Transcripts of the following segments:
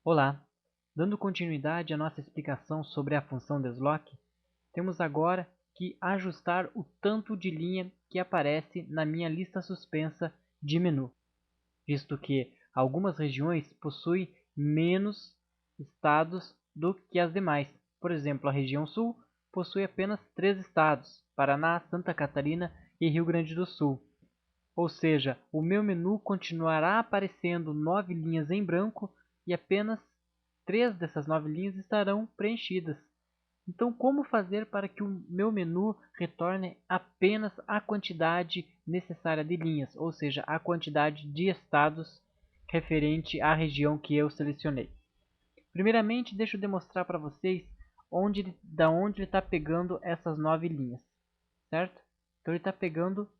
Olá! Dando continuidade à nossa explicação sobre a função desloque, temos agora que ajustar o tanto de linha que aparece na minha lista suspensa de menu, visto que algumas regiões possuem menos estados do que as demais. Por exemplo, a região Sul possui apenas 3 estados: Paraná, Santa Catarina e Rio Grande do Sul. Ou seja, o meu menu continuará aparecendo 9 linhas em branco e apenas 3 dessas 9 linhas estarão preenchidas. Então, como fazer para que o meu menu retorne apenas a quantidade necessária de linhas, ou seja, a quantidade de estados referente à região que eu selecionei? Primeiramente, deixa eu demonstrar para vocês da onde ele está pegando essas 9 linhas, certo? Então, ele está pegando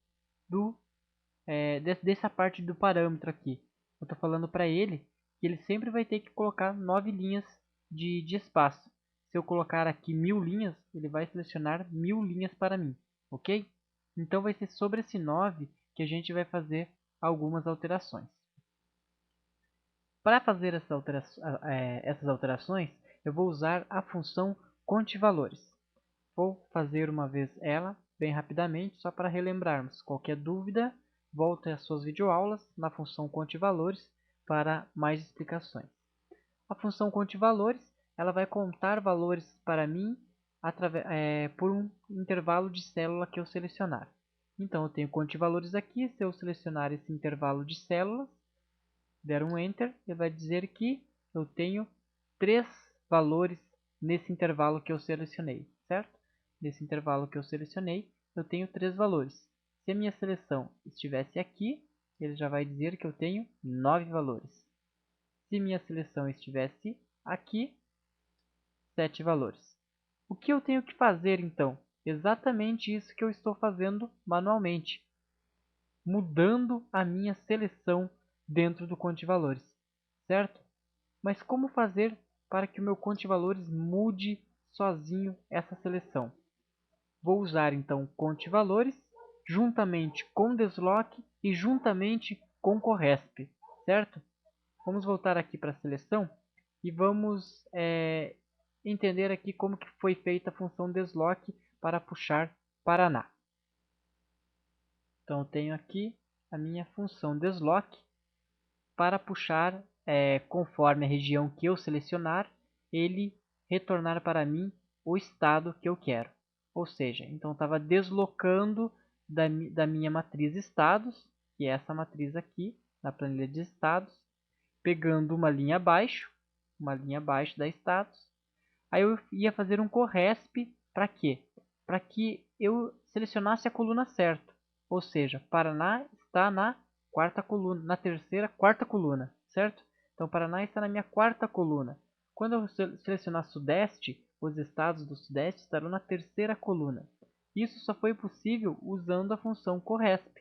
dessa parte do parâmetro aqui. Eu estou falando para ele que ele sempre vai ter que colocar 9 linhas de espaço. Se eu colocar aqui 1000 linhas, ele vai selecionar 1000 linhas para mim, ok? Então vai ser sobre esse 9 que a gente vai fazer algumas alterações. Para fazer essas alterações, eu vou usar a função conte-valores. Vou fazer uma vez ela, bem rapidamente, só para relembrarmos. Qualquer dúvida, volte às suas videoaulas na função conte-valores para mais explicações. A função conte-valores, ela vai contar valores para mim por um intervalo de célula que eu selecionar. Então, eu tenho conte-valores aqui. Se eu selecionar esse intervalo de células, der um Enter, ele vai dizer que eu tenho 3 valores nesse intervalo que eu selecionei, certo? Nesse intervalo que eu selecionei, eu tenho 3 valores. Se a minha seleção estivesse aqui, ele já vai dizer que eu tenho 9 valores. Se minha seleção estivesse aqui, 7 valores. O que eu tenho que fazer então? Exatamente isso que eu estou fazendo manualmente, mudando a minha seleção dentro do conte-valores, certo? Mas como fazer para que o meu conte-valores mude sozinho essa seleção? Vou usar então conte-valores juntamente com desloque e juntamente com corresp, certo? Vamos voltar aqui para a seleção e vamos entender aqui como que foi feita a função desloque para puxar Paraná. Então eu tenho aqui a minha função desloque para puxar conforme a região que eu selecionar, ele retornar para mim o estado que eu quero. Ou seja, então estava deslocando da minha matriz estados, que é essa matriz aqui, na planilha de estados, pegando uma linha abaixo da estados. Aí eu ia fazer um corresp para quê? Para que eu selecionasse a coluna certa. Ou seja, Paraná está na quarta coluna, na terceira, quarta coluna, certo? Então Paraná está na minha quarta coluna. Quando eu selecionar Sudeste, os estados do Sudeste estarão na terceira coluna. Isso só foi possível usando a função corresp,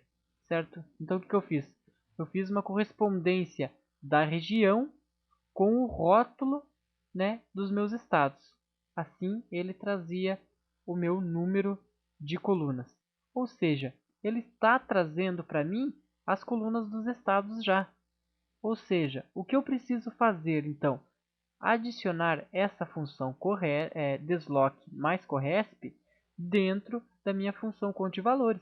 certo? Então o que eu fiz? Eu fiz uma correspondência da região com o rótulo, né, dos meus estados. Assim, ele trazia o meu número de colunas. Ou seja, ele está trazendo para mim as colunas dos estados já. Ou seja, o que eu preciso fazer então? Adicionar essa função desloque mais corresp dentro da minha função conte-valores.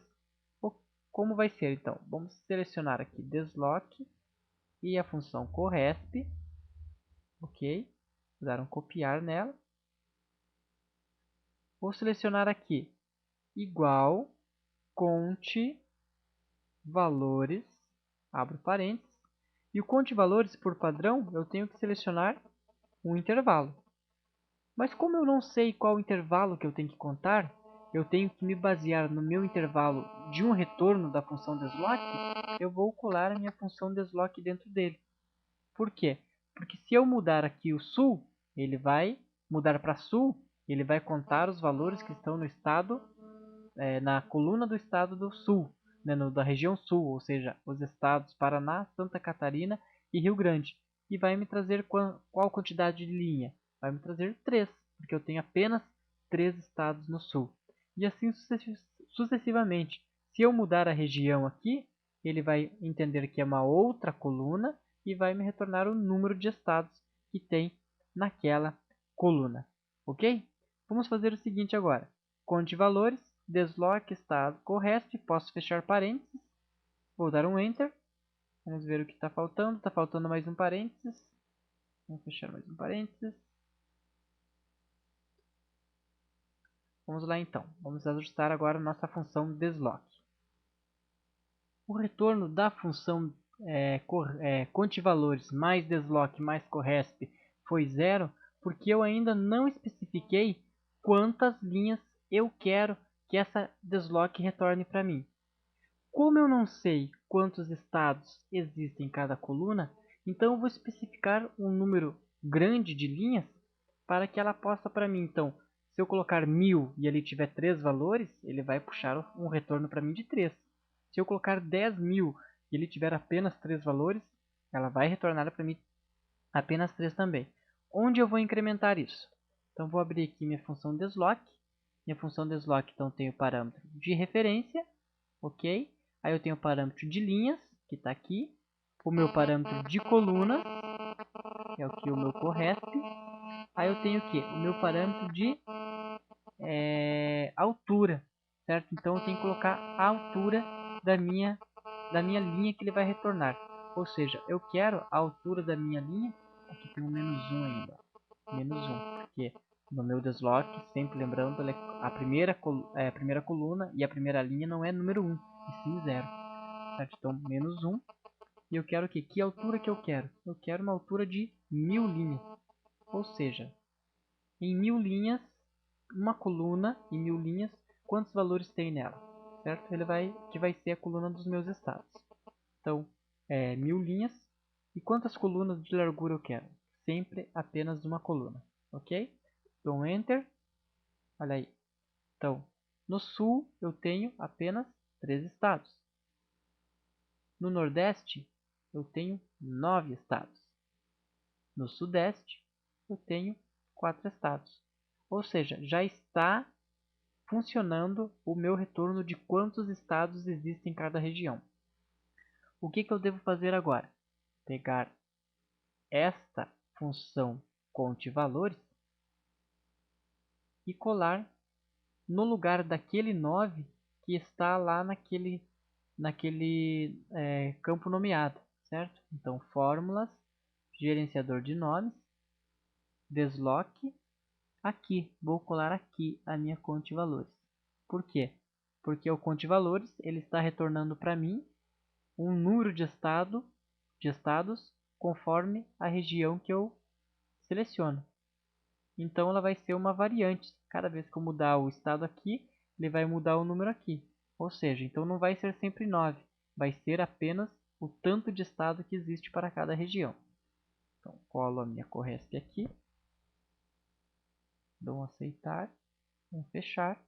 Como vai ser então? Vamos selecionar aqui desloque e a função corresp. Ok, dar um copiar nela. Vou selecionar aqui igual conte valores, abro parênteses, e o conte valores por padrão eu tenho que selecionar um intervalo. Mas como eu não sei qual intervalo que eu tenho que contar, eu tenho que me basear no meu intervalo de um retorno da função desloque, eu vou colar a minha função desloque dentro dele. Por quê? Porque se eu mudar aqui o sul, ele vai mudar para sul, ele vai contar os valores que estão no estado, na coluna do estado do sul, né, da região sul, ou seja, os estados Paraná, Santa Catarina e Rio Grande. E vai me trazer qual quantidade de linha? Vai me trazer 3, porque eu tenho apenas 3 estados no sul. E assim sucessivamente. Se eu mudar a região aqui, ele vai entender que é uma outra coluna e vai me retornar o número de estados que tem naquela coluna, ok? Vamos fazer o seguinte agora. Conte valores, desloque estado corresp, posso fechar parênteses, vou dar um Enter. Vamos ver o que está faltando. Está faltando mais um parênteses. Vamos fechar mais um parênteses. Vamos lá então. Vamos ajustar agora a nossa função desloque. O retorno da função contevalores mais desloque mais corresp foi 0, porque eu ainda não especifiquei quantas linhas eu quero que essa desloque retorne para mim. Como eu não sei quantos estados existem em cada coluna, então eu vou especificar um número grande de linhas para que ela possa para mim. Então, se eu colocar 1000 e ele tiver 3 valores, ele vai puxar um retorno para mim de 3. Se eu colocar 10.000 e ele tiver apenas 3 valores, ela vai retornar para mim apenas 3 também. Onde eu vou incrementar isso? Então, vou abrir aqui minha função desloque. Minha função desloque, então, tem o parâmetro de referência, ok? Aí eu tenho o parâmetro de linhas, que está aqui. O meu parâmetro de coluna, que é o que o meu corresp. Aí eu tenho o que? O meu parâmetro de altura, certo? Então eu tenho que colocar a altura da minha linha que ele vai retornar. Ou seja, eu quero a altura da minha linha. Aqui tem um -1 ainda. -1, porque no meu desloque, sempre lembrando, a primeira coluna e a primeira linha não é número 1, e sim 0. Certo? Então, -1. E eu quero o quê? Que altura que eu quero? Eu quero uma altura de 1000 linhas. Ou seja, em 1000 linhas, uma coluna em 1000 linhas, quantos valores tem nela? Certo? Que vai ser a coluna dos meus estados. Então, 1000 linhas. E quantas colunas de largura eu quero? Sempre apenas uma coluna. Ok? Dou um Enter. Olha aí. Então, no sul eu tenho apenas 3 estados. No nordeste eu tenho 9 estados. No sudeste eu tenho 4 estados. Ou seja, já está funcionando o meu retorno de quantos estados existem em cada região. O que eu devo fazer agora? Pegar esta função contevalores e colar no lugar daquele 9 que está lá naquele campo nomeado, certo? Então, fórmulas, gerenciador de nomes, desloque, aqui, vou colar aqui a minha contevalores. Por quê? Porque o contevalores ele está retornando para mim um número de estados conforme a região que eu seleciono. Então ela vai ser uma variante. Cada vez que eu mudar o estado aqui, ele vai mudar o número aqui. Ou seja, então não vai ser sempre 9. Vai ser apenas o tanto de estado que existe para cada região. Então colo a minha corresp aqui. Dou um aceitar. Um fechar.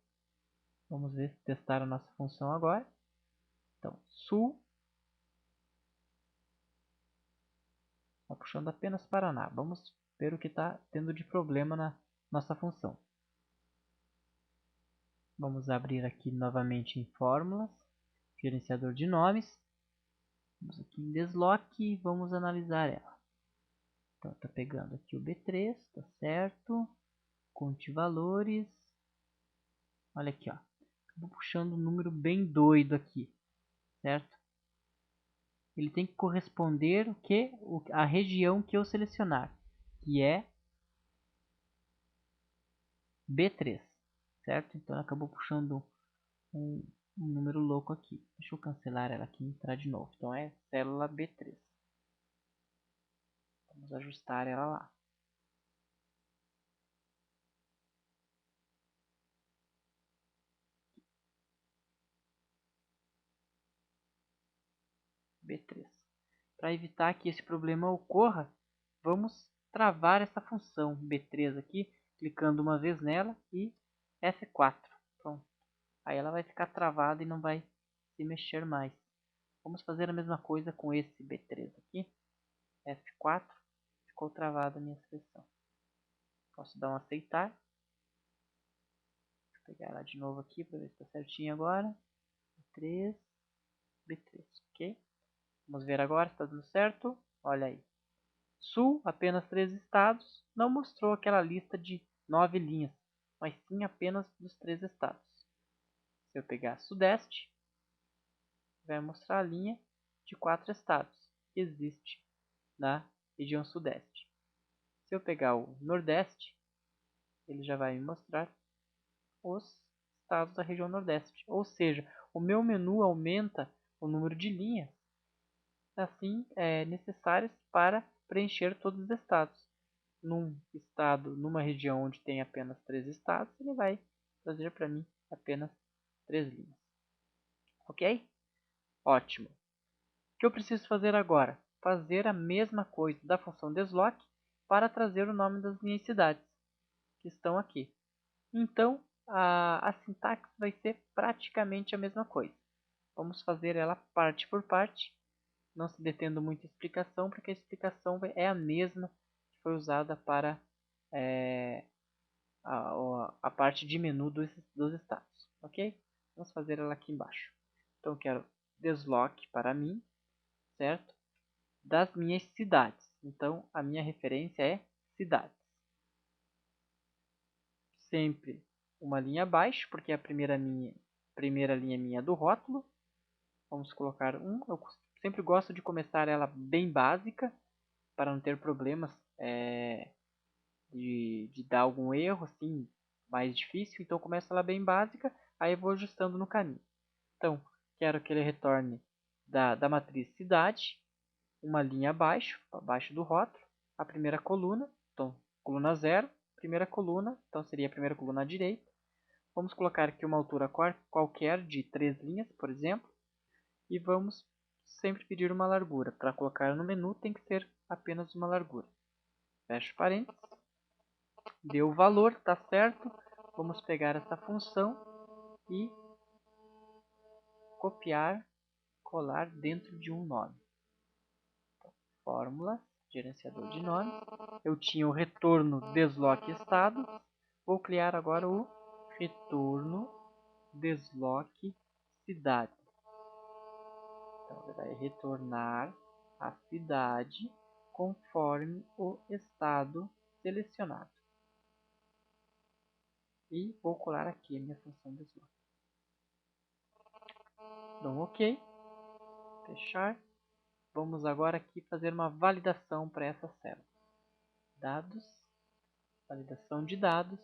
Vamos ver, testar a nossa função agora. Então, sul. Está puxando apenas Paraná. Vamos ver o que está tendo de problema na nossa função. Vamos abrir aqui novamente em fórmulas, gerenciador de nomes. Vamos aqui em desloque e vamos analisar ela. Então, está pegando aqui o B3, está certo. Conte valores. Olha aqui, ó. Vou puxando um número bem doido aqui, certo? Ele tem que corresponder o que? A região que eu selecionar, que é B3, certo? Então, ela acabou puxando um número louco aqui. Deixa eu cancelar ela aqui e entrar de novo. Então, é célula B3. Vamos ajustar ela lá. B3. Para evitar que esse problema ocorra, vamos travar essa função B3 aqui, clicando uma vez nela e F4. Pronto. Aí ela vai ficar travada e não vai se mexer mais. Vamos fazer a mesma coisa com esse B3 aqui. F4. Ficou travada a minha seleção. Posso dar um aceitar. Vou pegar ela de novo aqui para ver se está certinho agora. B3. B3, ok? Vamos ver agora se está dando certo. Olha aí. Sul, apenas 3 estados, não mostrou aquela lista de 9 linhas, mas sim apenas dos 3 estados. Se eu pegar Sudeste, vai mostrar a linha de 4 estados que existe na região Sudeste. Se eu pegar o Nordeste, ele já vai me mostrar os estados da região Nordeste. Ou seja, o meu menu aumenta o número de linhas assim necessárias para preencher todos os estados. Num estado, numa região onde tem apenas 3 estados, ele vai trazer para mim apenas 3 linhas. Ok? Ótimo. O que eu preciso fazer agora? Fazer a mesma coisa da função desloc para trazer o nome das minhas cidades, que estão aqui. Então, a sintaxe vai ser praticamente a mesma coisa. Vamos fazer ela parte por parte, não se detendo muito em explicação, porque a explicação é a mesma que foi usada para a parte de menu dos estados. Ok? Vamos fazer ela aqui embaixo. Então, eu quero desloc para mim, certo? Das minhas cidades. Então, a minha referência é cidades. Sempre uma linha abaixo, porque é a primeira linha minha do rótulo. Vamos colocar 1. Eu sempre gosto de começar ela bem básica, para não ter problemas de dar algum erro, assim, mais difícil. Então, começo ela bem básica, aí eu vou ajustando no caminho. Então, quero que ele retorne da matriz cidade, uma linha abaixo do rótulo, a primeira coluna, então, coluna 0, primeira coluna, então seria a primeira coluna à direita. Vamos colocar aqui uma altura qualquer de 3 linhas, por exemplo, e vamos sempre pedir uma largura. Para colocar no menu tem que ser apenas uma largura. Fecho parênteses. Deu o valor, está certo. Vamos pegar essa função e copiar, colar dentro de um nome. Então, fórmula, gerenciador de nomes. Eu tinha o retorno desloc estado. Vou criar agora o retorno desloc cidade. Então, ele vai retornar a cidade conforme o estado selecionado. E vou colar aqui a minha função desloc. Dou um OK. Fechar. Vamos agora aqui fazer uma validação para essa célula. Dados, validação de dados,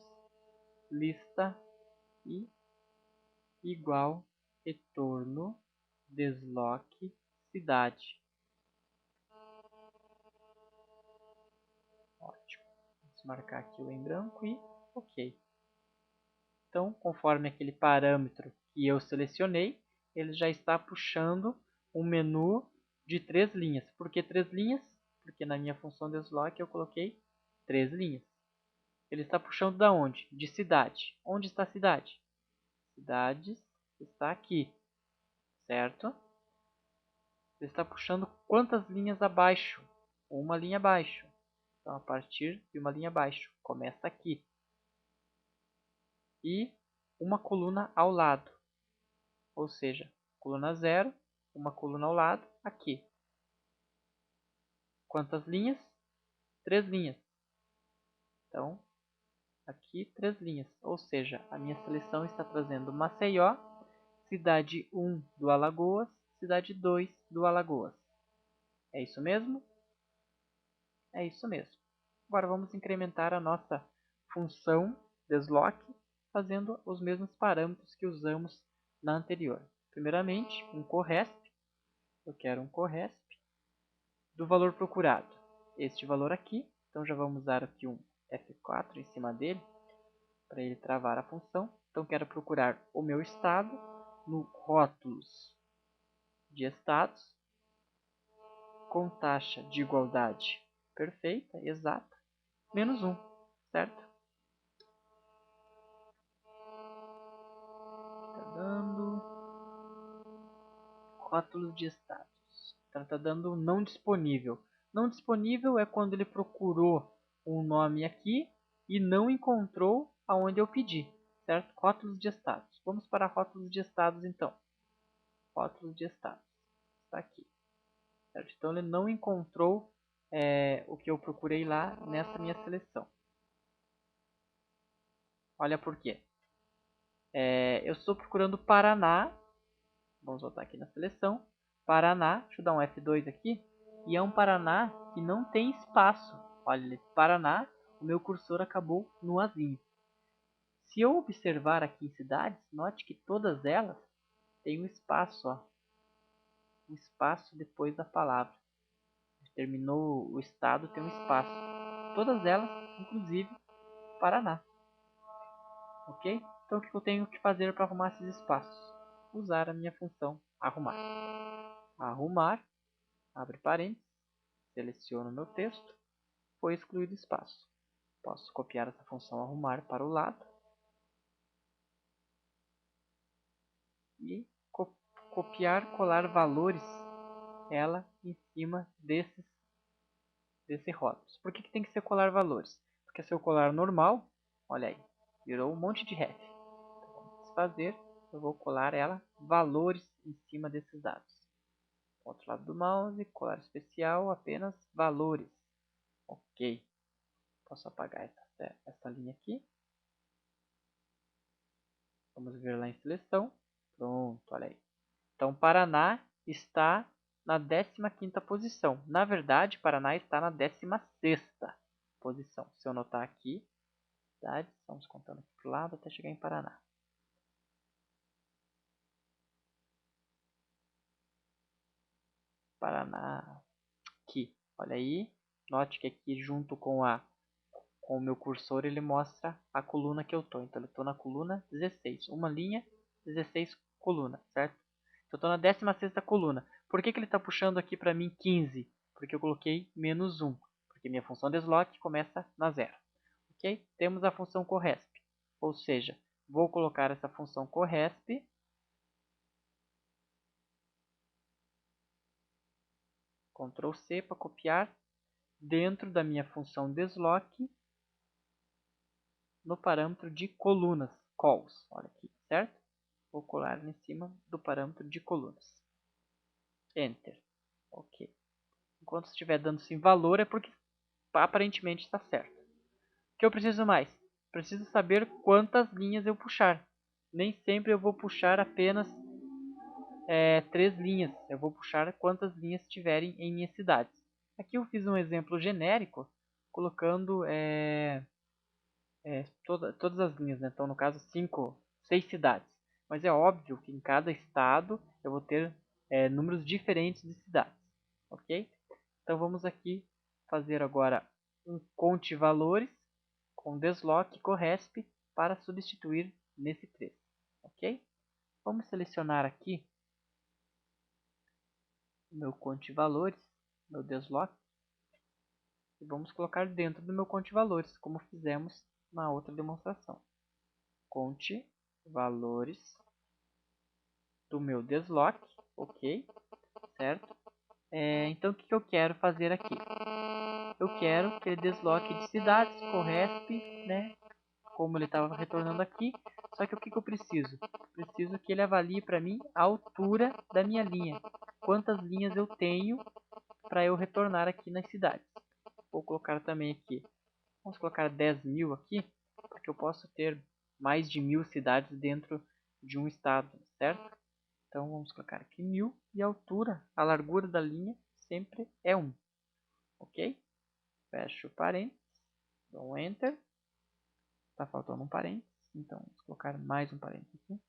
lista e igual retorno desloc cidade. Ótimo. Vamos marcar aqui o em branco e OK. Então, conforme aquele parâmetro que eu selecionei, ele já está puxando um menu de 3 linhas. Por que 3 linhas? Porque na minha função desloc eu coloquei 3 linhas. Ele está puxando da onde? De cidade. Onde está a cidade? Cidades está aqui, certo? Ele está puxando quantas linhas abaixo? Uma linha abaixo. Então, a partir de uma linha abaixo, começa aqui. E uma coluna ao lado. Ou seja, coluna 0, uma coluna ao lado, aqui. Quantas linhas? 3 linhas. Então, aqui 3 linhas. Ou seja, a minha seleção está trazendo Maceió, cidade 1 do Alagoas, cidade 2 do Alagoas. É isso mesmo? É isso mesmo. Agora vamos incrementar a nossa função desloc, fazendo os mesmos parâmetros que usamos na anterior. Primeiramente, um corresp. Eu quero um corresp do valor procurado. Este valor aqui. Então já vamos usar aqui um F4 em cima dele, para ele travar a função. Então quero procurar o meu estado no rótulos de estados, com taxa de igualdade perfeita, exata, menos 1, certo? Está dando rótulos de estados. Então está dando não disponível. Não disponível é quando ele procurou um nome aqui e não encontrou aonde eu pedi, certo? Rótulos de estados. Vamos para rótulos de estados então. Rótulos de estados. Está aqui. Certo? Então ele não encontrou o que eu procurei lá nessa minha seleção. Olha por quê. Eu estou procurando Paraná. Vamos voltar aqui na seleção. Paraná, deixa eu dar um F2 aqui. E é um Paraná que não tem espaço. Olha, Paraná, o meu cursor acabou no azinho. Se eu observar aqui em cidades, note que todas elas têm um espaço, ó. Um espaço depois da palavra. Terminou o estado, tem um espaço. Todas elas, inclusive Paraná. Ok? Então o que eu tenho que fazer para arrumar esses espaços? Usar a minha função arrumar. Arrumar, abre parênteses, seleciono meu texto, foi excluído espaço. Posso copiar essa função arrumar para o lado e copiar, colar valores ela em cima desse rótulos. Por que tem que ser colar valores? Porque se eu colar normal, olha aí, virou um monte de ref. Então, vamos desfazer, eu vou colar ela valores em cima desses dados. Outro lado do mouse, colar especial, apenas valores. Ok. Posso apagar essa linha aqui. Vamos ver lá em seleção. Pronto, olha aí. Então, Paraná está na 15ª posição. Na verdade, Paraná está na 16ª posição. Se eu notar aqui, vamos contando aqui para o lado até chegar em Paraná. Paraná, aqui, olha aí. Note que aqui junto com o meu cursor ele mostra a coluna que eu estou. Então eu estou na coluna 16. Uma linha, 16 colunas, certo? Então eu estou na 16ª coluna. Por que ele está puxando aqui para mim 15? Porque eu coloquei menos 1. Porque minha função desloc começa na 0. Ok? Temos a função corresp. Ou seja, vou colocar essa função corresp. Ctrl C para copiar dentro da minha função desloc no parâmetro de colunas, cols. Olha aqui, certo? Vou colar em cima do parâmetro de colunas. Enter. Ok. Enquanto estiver dando sim valor é porque aparentemente está certo. O que eu preciso mais? Preciso saber quantas linhas eu puxar. Nem sempre eu vou puxar apenas 3 linhas. Eu vou puxar quantas linhas tiverem em minhas cidades. Aqui eu fiz um exemplo genérico, colocando todas as linhas, né? Então no caso 6 cidades. Mas é óbvio que em cada estado eu vou ter números diferentes de cidades, ok? Então vamos aqui fazer agora um conte valores com desloc corresp para substituir nesse 3, ok? Vamos selecionar aqui o meu conte valores, meu desloc, e vamos colocar dentro do meu conte valores, como fizemos na outra demonstração. Conte valores do meu desloc, ok, certo? Então o que eu quero fazer aqui? Eu quero que ele desloque de cidades, corresp, né? Como ele estava retornando aqui. Só que o que eu preciso? Preciso que ele avalie para mim a altura da minha linha. Quantas linhas eu tenho para eu retornar aqui nas cidades. Vou colocar também aqui. Vamos colocar 10.000 aqui, porque eu posso ter mais de 1.000 cidades dentro de um estado, certo? Então vamos colocar aqui 1.000 e a altura, a largura da linha sempre é 1. Ok? Fecho o parênteses, dou um Enter. Está faltando um parênteses, então vamos colocar mais um parênteses aqui.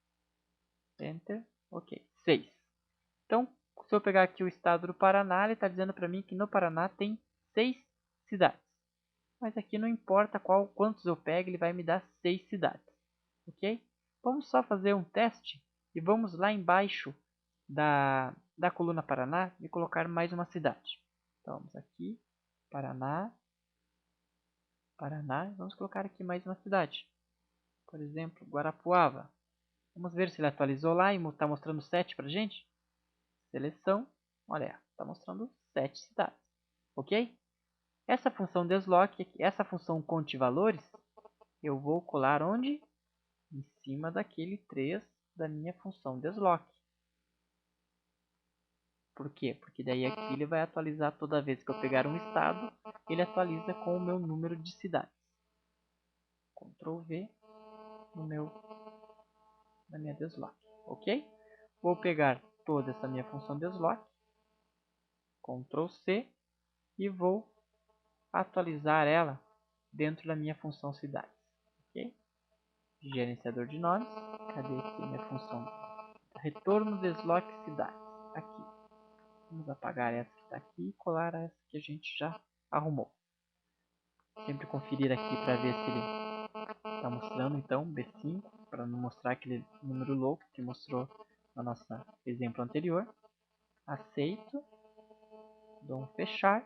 Enter, ok, 6. Então, se eu pegar aqui o estado do Paraná, ele está dizendo para mim que no Paraná tem 6 cidades. Mas aqui não importa quantos eu pego, ele vai me dar 6 cidades. Ok? Vamos só fazer um teste e vamos lá embaixo da coluna Paraná e colocar mais uma cidade. Então, vamos aqui, Paraná, Paraná, vamos colocar aqui mais uma cidade. Por exemplo, Guarapuava. Vamos ver se ele atualizou lá e está mostrando 7 para a gente. Seleção, olha, está mostrando 7 cidades. Ok? Essa função desloc, essa função conte valores, eu vou colar onde? Em cima daquele 3 da minha função desloc. Por quê? Porque daí aqui ele vai atualizar toda vez que eu pegar um estado, ele atualiza com o meu número de cidades. Ctrl V na minha deslock, ok? Vou pegar toda essa minha função deslock, Ctrl C, e vou atualizar ela dentro da minha função cidades, ok? Gerenciador de nomes, cadê aqui a minha função? Retorno deslock cidades, aqui. Vamos apagar essa que está aqui e colar essa que a gente já arrumou. Sempre conferir aqui para ver se ele está mostrando, então, B5, para não mostrar aquele número louco que mostrou no nosso exemplo anterior. Aceito, dou um fechar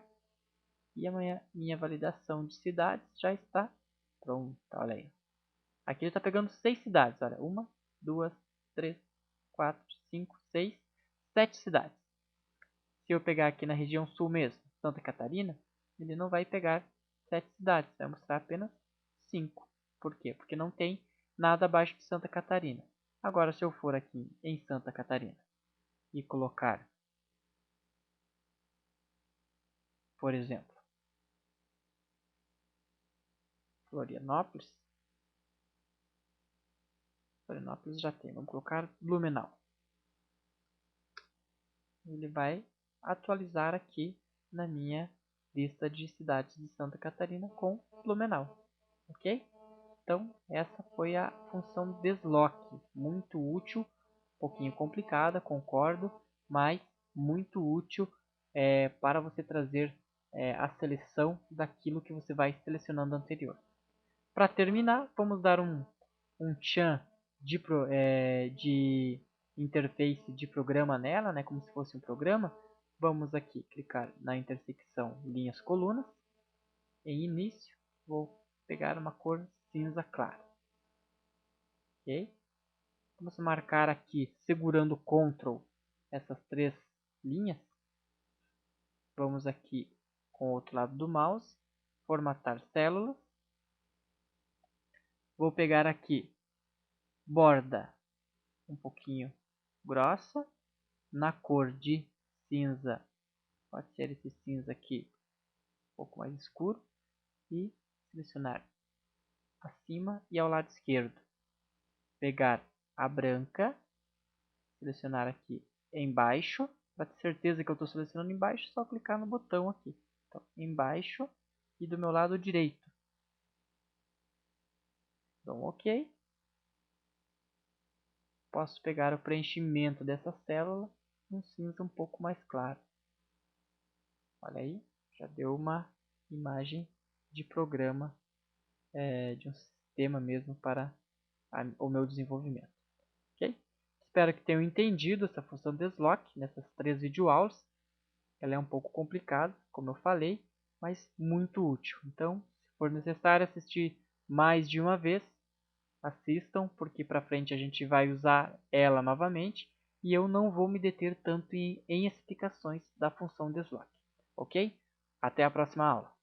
e a minha validação de cidades já está pronta. Olha aí. Aqui ele está pegando 6 cidades. Olha, 1, 2, 3, 4, 5, 6, 7 cidades. Se eu pegar aqui na região sul mesmo, Santa Catarina, ele não vai pegar 7 cidades, vai mostrar apenas 5. Por quê? Porque não tem nada abaixo de Santa Catarina. Agora, se eu for aqui em Santa Catarina e colocar, por exemplo, Florianópolis já tem, vamos colocar Blumenau. Ele vai atualizar aqui na minha lista de cidades de Santa Catarina com Blumenau, ok? Então, essa foi a função deslock, muito útil, um pouquinho complicada, concordo, mas muito útil para você trazer a seleção daquilo que você vai selecionando anterior. Para terminar, vamos dar um tchan de interface de programa nela, né, como se fosse um programa. Vamos aqui clicar na intersecção linhas colunas. Em início, vou pegar uma cor cinza clara. Ok? Vamos marcar aqui, segurando Ctrl, essas 3 linhas. Vamos aqui com o outro lado do mouse, formatar células. Vou pegar aqui, borda um pouquinho grossa, na cor de cinza, pode ser esse cinza aqui, um pouco mais escuro, e selecionar acima e ao lado esquerdo. Pegar a branca, selecionar aqui embaixo, para ter certeza que eu estou selecionando embaixo, só clicar no botão aqui. Então, embaixo e do meu lado direito. Então, ok. Posso pegar o preenchimento dessa célula, um cinza um pouco mais claro. Olha aí, já deu uma imagem de programa, de um sistema mesmo para o meu desenvolvimento. Ok? Espero que tenham entendido essa função deslock nessas 3 videoaulas. Ela é um pouco complicada, como eu falei, mas muito útil. Então, se for necessário assistir mais de uma vez, assistam, porque para frente a gente vai usar ela novamente e eu não vou me deter tanto em explicações da função deslock. Ok? Até a próxima aula.